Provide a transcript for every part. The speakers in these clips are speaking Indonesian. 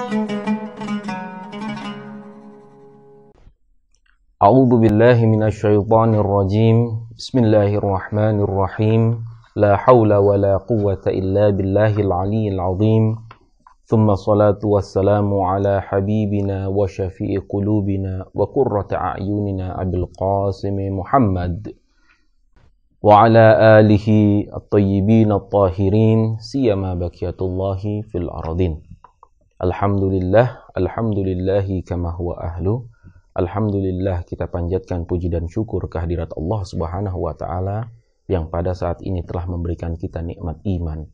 A'udzu billahi minasyaitonir rajim. Bismillahirrahmanirrahim. La haula wala quwwata illa billahil aliyyil azim. Thumma salatu wassalamu ala habibina wa syafi'i qulubina wa qurrati a'yunina Abil Qasim Muhammad wa ala alihi at-tayyibin at-tahirin siyama baqiyatullahi fil ardin. Alhamdulillahi kama huwa ahlu. Alhamdulillah, kita panjatkan puji dan syukur kehadirat Allah Subhanahu wa Ta'ala yang pada saat ini telah memberikan kita nikmat iman,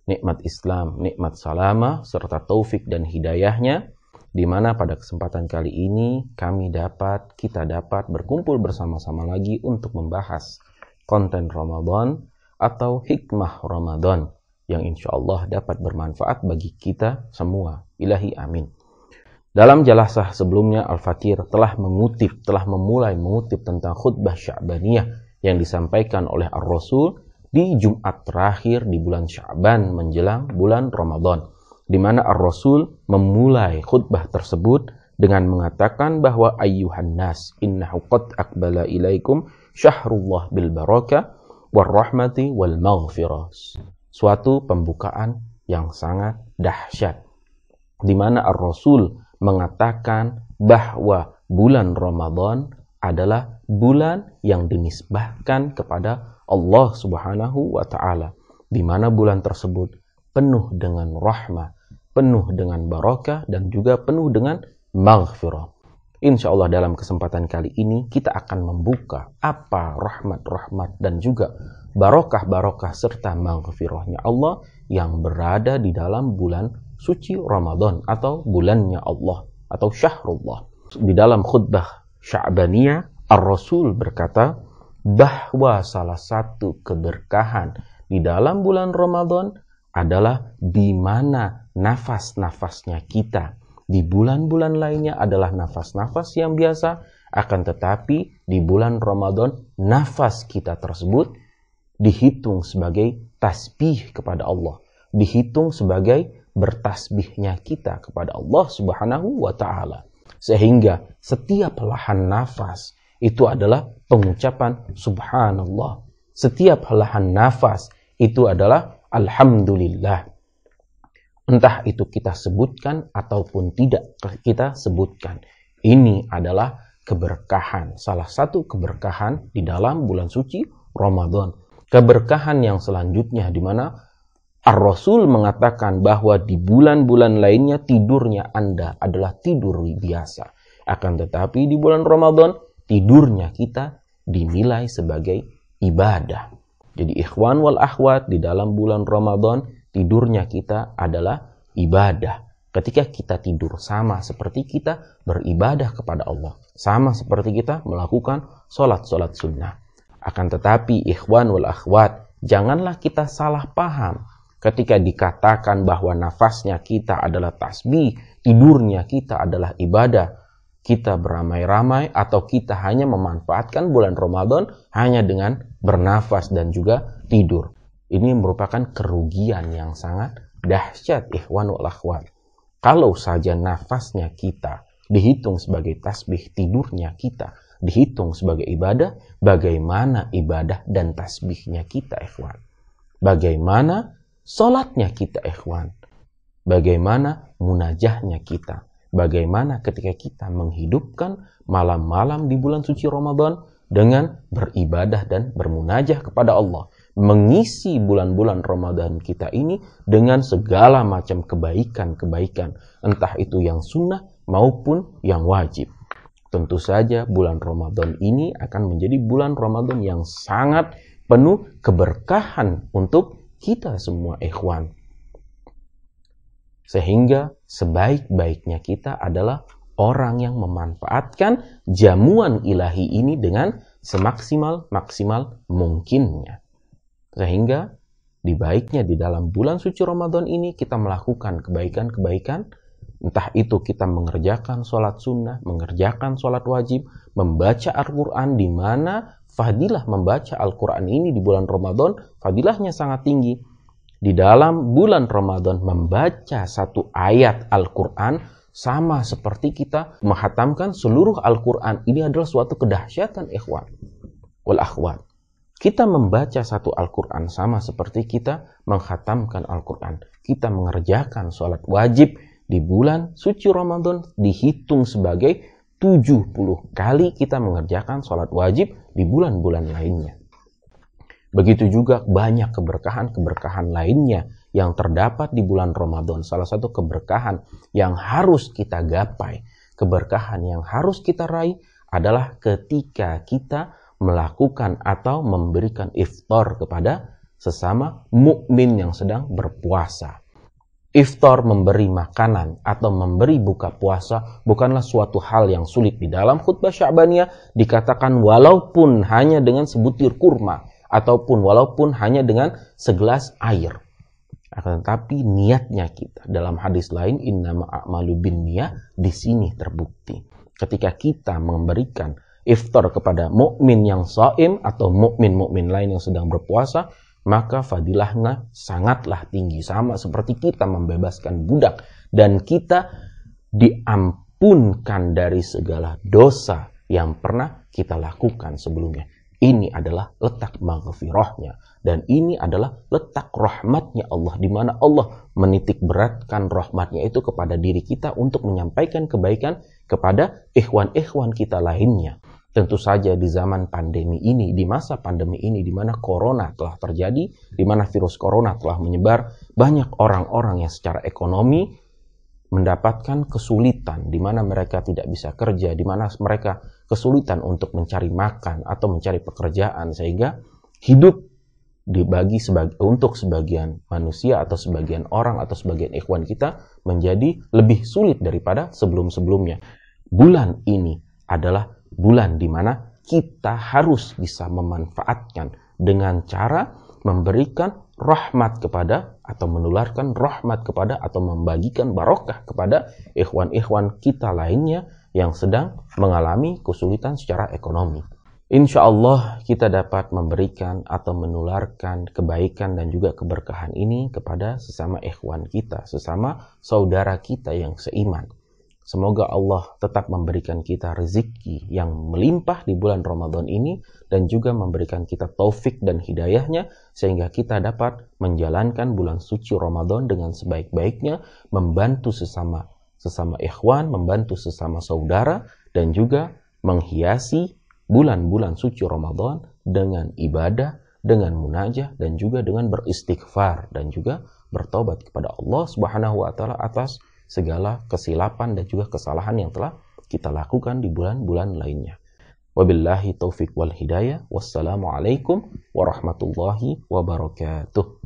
nikmat Islam, nikmat salama, serta taufik dan hidayahnya, di mana pada kesempatan kali ini kita dapat berkumpul bersama-sama lagi untuk membahas konten Ramadan atau hikmah Ramadan yang insya Allah dapat bermanfaat bagi kita semua. Ilahi amin. Dalam jelasah sebelumnya, Al-Fakir telah memulai mengutip tentang khutbah Sya'baniyah yang disampaikan oleh Ar-Rasul di Jumat terakhir di bulan Sya'ban menjelang bulan Ramadan, di mana Ar-Rasul memulai khutbah tersebut dengan mengatakan bahwa ayyuhan nas innahu qad aqbala ilaikum syahrullah bil barakah war rahmati wal maghfirah. Suatu pembukaan yang sangat dahsyat, di mana Ar-Rasul mengatakan bahwa bulan Ramadan adalah bulan yang dinisbahkan kepada Allah Subhanahu wa Ta'ala, di mana bulan tersebut penuh dengan rahmah, penuh dengan barakah, dan juga penuh dengan maghfirah. Insya Allah dalam kesempatan kali ini kita akan membuka apa rahmat-rahmat dan juga barakah-barakah serta maghfirahnya Allah yang berada di dalam bulan suci Ramadan atau bulannya Allah atau syahrullah. Di dalam khutbah Sya'baniyah, Ar-Rasul berkata bahwa salah satu keberkahan di dalam bulan Ramadan adalah di mana nafas-nafasnya kita di bulan-bulan lainnya adalah nafas-nafas yang biasa, akan tetapi di bulan Ramadan nafas kita tersebut dihitung sebagai tasbih kepada Allah, dihitung sebagai bertasbihnya kita kepada Allah Subhanahu wa Ta'ala, sehingga setiap helahan nafas itu adalah pengucapan subhanallah, setiap helahan nafas itu adalah alhamdulillah. Entah itu kita sebutkan ataupun tidak kita sebutkan, ini adalah keberkahan, salah satu keberkahan di dalam bulan suci Ramadan. Keberkahan yang selanjutnya di mana Ar-Rasul mengatakan bahwa di bulan-bulan lainnya tidurnya Anda adalah tidur biasa. Akan tetapi di bulan Ramadan tidurnya kita dinilai sebagai ibadah. Jadi ikhwan wal akhwat, di dalam bulan Ramadan tidurnya kita adalah ibadah. Ketika kita tidur sama seperti kita beribadah kepada Allah, sama seperti kita melakukan sholat-sholat sunnah. Akan tetapi ikhwan wal akhwat, janganlah kita salah paham ketika dikatakan bahwa nafasnya kita adalah tasbih, tidurnya kita adalah ibadah, kita beramai-ramai atau kita hanya memanfaatkan bulan Ramadan hanya dengan bernafas dan juga tidur. Ini merupakan kerugian yang sangat dahsyat ikhwan wal akhwat. Kalau saja nafasnya kita dihitung sebagai tasbih, tidurnya kita dihitung sebagai ibadah, bagaimana ibadah dan tasbihnya kita ikhwan? Bagaimana salatnya kita ikhwan? Bagaimana munajahnya kita? Bagaimana ketika kita menghidupkan malam-malam di bulan suci Ramadan dengan beribadah dan bermunajah kepada Allah, mengisi bulan-bulan Ramadan kita ini dengan segala macam kebaikan-kebaikan, entah itu yang sunnah maupun yang wajib. Tentu saja bulan Ramadan ini akan menjadi bulan Ramadan yang sangat penuh keberkahan untuk kita semua ikhwan. Sehingga sebaik-baiknya kita adalah orang yang memanfaatkan jamuan ilahi ini dengan semaksimal-maksimal mungkinnya. Sehingga dibaiknya di dalam bulan suci Ramadan ini kita melakukan kebaikan-kebaikan, entah itu kita mengerjakan sholat sunnah, mengerjakan sholat wajib, membaca Al-Quran, di mana fadilah membaca Al-Quran ini di bulan Ramadan, fadilahnya sangat tinggi. Di dalam bulan Ramadan membaca satu ayat Al-Quran sama seperti kita menghatamkan seluruh Al-Quran. Ini adalah suatu kedahsyatan ikhwan wal akhwat. Kita membaca satu Al-Quran sama seperti kita menghatamkan Al-Quran. Kita mengerjakan sholat wajib di bulan suci Ramadan dihitung sebagai 70 kali kita mengerjakan sholat wajib di bulan-bulan lainnya. Begitu juga banyak keberkahan-keberkahan lainnya yang terdapat di bulan Ramadan. Salah satu keberkahan yang harus kita gapai, keberkahan yang harus kita raih adalah ketika kita melakukan atau memberikan iftar kepada sesama mukmin yang sedang berpuasa. Iftar, memberi makanan atau memberi buka puasa bukanlah suatu hal yang sulit. Di dalam khutbah Sya'baniyah dikatakan walaupun hanya dengan sebutir kurma ataupun walaupun hanya dengan segelas air. Akan tetapi niatnya kita. Dalam hadis lain innama a'malu binniyah, di sini terbukti. Ketika kita memberikan iftar kepada mukmin yang shaim atau mukmin-mukmin lain yang sedang berpuasa, maka fadilahnya sangatlah tinggi, sama seperti kita membebaskan budak dan kita diampunkan dari segala dosa yang pernah kita lakukan sebelumnya. Ini adalah letak maghfirahnya dan ini adalah letak rahmatnya Allah, di mana Allah menitik beratkan rahmatnya itu kepada diri kita untuk menyampaikan kebaikan kepada ikhwan-ikhwan kita lainnya. Tentu saja di zaman pandemi ini, di masa pandemi ini, di mana corona telah terjadi, di mana virus corona telah menyebar, banyak orang-orang yang secara ekonomi mendapatkan kesulitan, di mana mereka tidak bisa kerja, di mana mereka kesulitan untuk mencari makan atau mencari pekerjaan, sehingga hidup dibagi untuk sebagian manusia atau sebagian orang atau sebagian ikhwan kita menjadi lebih sulit daripada sebelum-sebelumnya. Bulan ini adalah bulan di mana kita harus bisa memanfaatkan dengan cara memberikan rahmat kepada atau menularkan rahmat kepada atau membagikan barokah kepada ikhwan-ikhwan kita lainnya yang sedang mengalami kesulitan secara ekonomi. Insya Allah kita dapat memberikan atau menularkan kebaikan dan juga keberkahan ini kepada sesama ikhwan kita, sesama saudara kita yang seiman. Semoga Allah tetap memberikan kita rezeki yang melimpah di bulan Ramadan ini dan juga memberikan kita taufik dan hidayahnya sehingga kita dapat menjalankan bulan suci Ramadan dengan sebaik-baiknya, membantu sesama ikhwan, membantu sesama saudara dan juga menghiasi bulan-bulan suci Ramadan dengan ibadah, dengan munajah dan juga dengan beristighfar dan juga bertobat kepada Allah Subhanahu wa taala atas segala kesilapan dan juga kesalahan yang telah kita lakukan di bulan-bulan lainnya. Wabillahi taufiq wal hidayah. Wassalamualaikum warahmatullahi wabarakatuh.